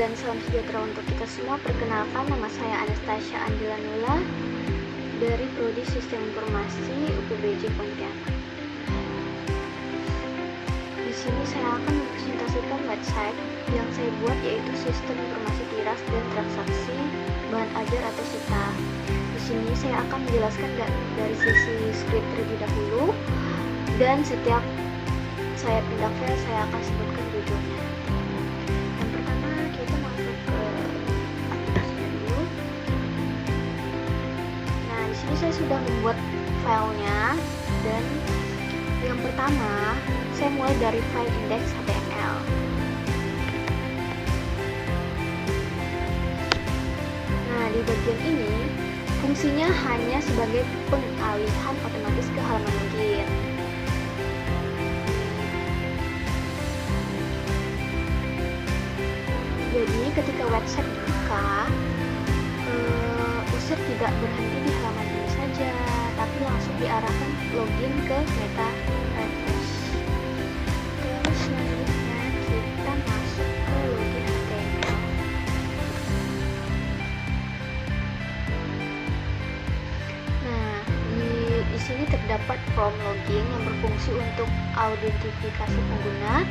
dan salam sejahtera untuk kita semua. Perkenalkan, nama saya Anastasia Andilanula dari Prodi Sistem Informasi UPBJ Pontianak. Di sini saya akan mempresentasikan website yang saya buat, yaitu Sistem Informasi Tiras dan Transaksi Bahan Ajar atau SITA. Di sini saya akan menjelaskan dari sisi script terlebih dahulu, dan setiap saya pindah file saya akan sebutkan judulnya. Yang pertama kita masuk ke aplikasinya dulu. Nah, di sini saya sudah membuat filenya, dan yang pertama saya mulai dari file index.html. Nah, di bagian ini fungsinya hanya sebagai pengalihan otomatis ke halaman login. Jadi ketika website dibuka, user tidak berhenti di halaman ini saja, tapi langsung diarahkan login ke meta refresh. Terus selanjutnya kita masuk ke login HTML. Nah, di sini terdapat form login yang berfungsi untuk autentifikasi pengguna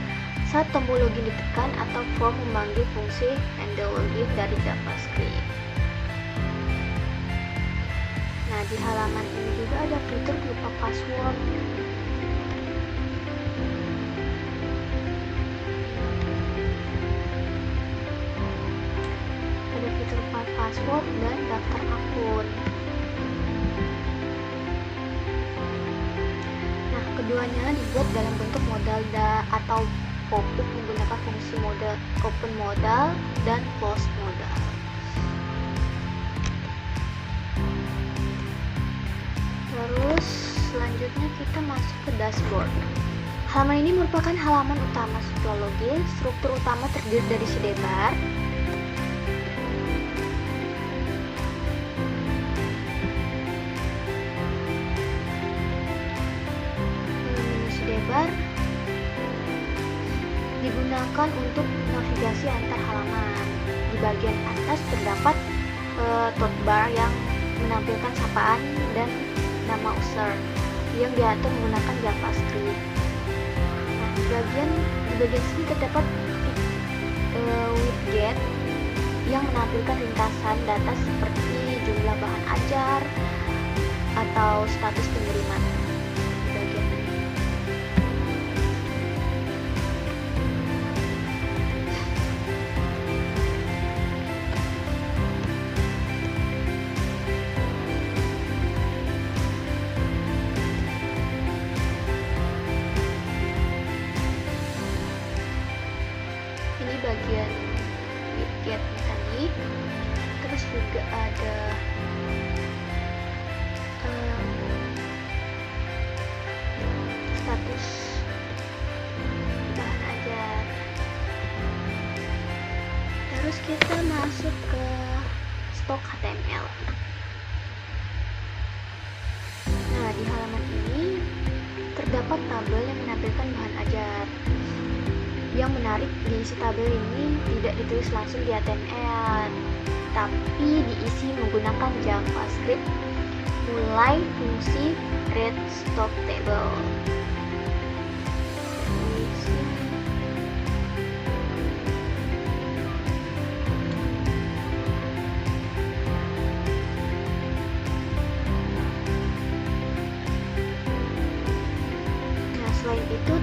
saat tombol login ditekan, atau form memanggil fungsi handle login dari JavaScript. Nah, di halaman ini juga ada fitur berupa password. Ada fitur password dan daftar akun. Nah, keduanya dibuat dalam bentuk modal atau pop-up menggunakan fungsi modal open modal dan close modal. Terus selanjutnya kita masuk ke dashboard. Halaman ini merupakan halaman utama setelah login. Struktur utama terdiri dari sidebar, sidebar digunakan untuk navigasi antar halaman. Di bagian atas terdapat toolbar yang menampilkan sapaan dan nama user yang diatur menggunakan JavaScript. Nah, di bagian sini terdapat widget yang menampilkan ringkasan data seperti jumlah bahan ajar atau status pengiriman. Di bagian ini. Ini bagian widget tadi. Terus juga ada status bahan ajar. Terus kita masuk ke stok HTML. Nah, di halaman ini terdapat tabel yang menampilkan bahan ajar. Yang menarik, diisi tabel ini tidak ditulis langsung di HTML, tapi diisi menggunakan JavaScript mulai fungsi read stop table. Nah, selain itu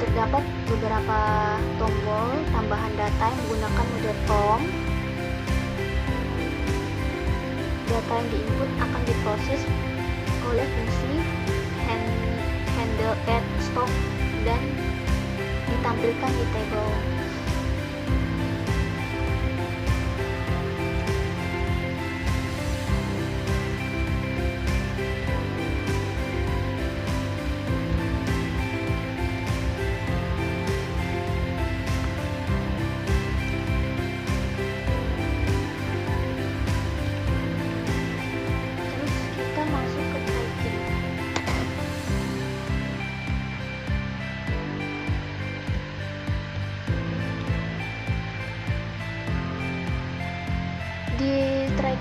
terdapat beberapa tombol tambahan data yang menggunakan mode prompt. Data yang diinput akan diproses oleh fungsi handle add stock dan ditampilkan di table.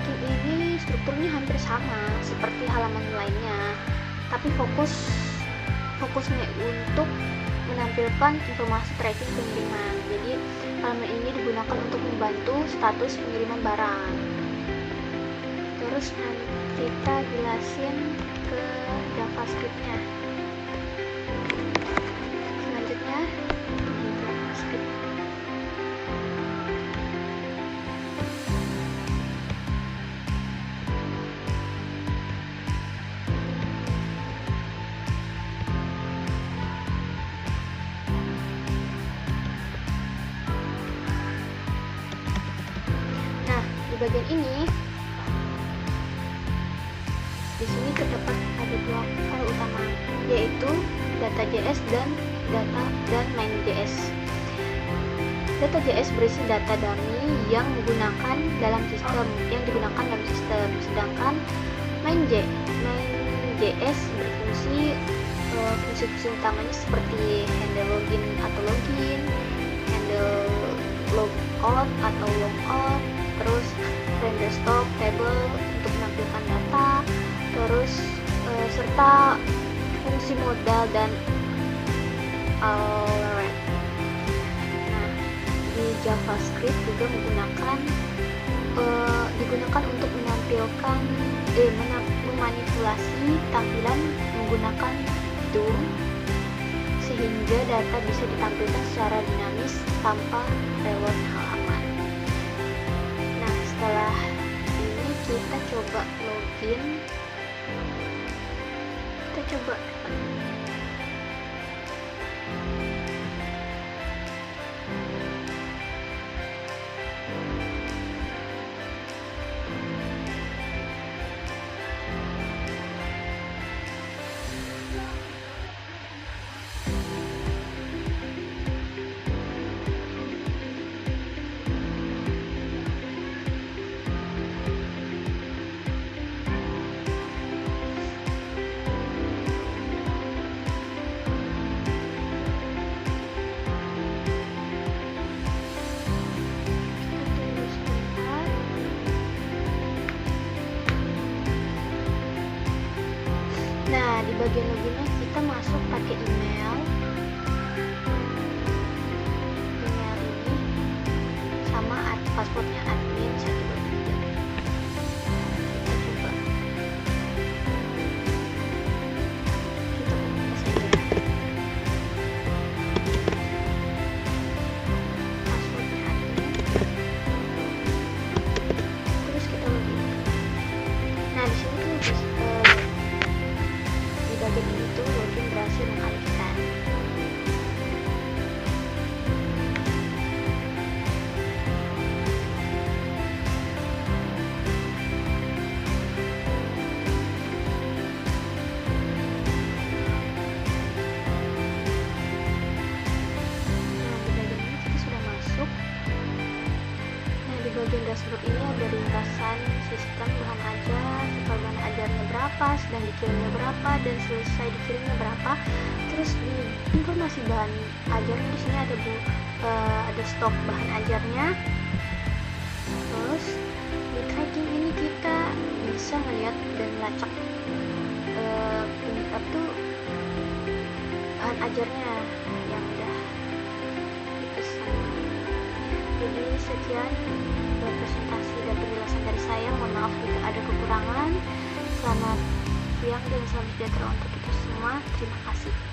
tracking ini strukturnya hampir sama seperti halaman lainnya, tapi fokusnya untuk menampilkan informasi tracking pengiriman. Jadi halaman ini digunakan untuk membantu status pengiriman barang. Terus nanti kita jelasin ke JavaScript-nya. Selanjutnya JavaScript. Nah, di bagian ini di sini terdapat ada dua file utama, yaitu data.js dan main.js. Data.js berisi data dummy yang digunakan dalam sistem, sedangkan main.js berfungsi fungsi utamanya seperti handle login atau login, handle logout atau logout, terus render stop table untuk menampilkan data, terus serta fungsi modal dan alert. Nah, di JavaScript juga digunakan untuk memanipulasi tampilan menggunakan DOM sehingga data bisa ditampilkan secara dinamis tanpa reload halaman. Nah, setelah ini kita coba login. Kita coba Nah, di bagian loginnya kita masuk pakai email ini sama passwordnya admin 123. Kita coba kita buka saja passwordnya admin, terus kita login. Nah, di sini tuh bagian ini tuh login berhasil mengalihkan. Di bagian dashboard ini ada ringkasan sistem bahan ajar, total bahan ajarnya berapa, sedang dikirimnya berapa, dan selesai dikirimnya berapa. Terus di informasi bahan ajarnya di sini ada stok bahan ajarnya. Terus di tracking ini kita bisa melihat dan melacak bahan ajarnya yang udah dipesan. Jadi sekian presentasi dan penjelasan dari saya. Mohon maaf jika ada kekurangan. Selamat siang dan salam sejahtera untuk kita semua. Terima kasih.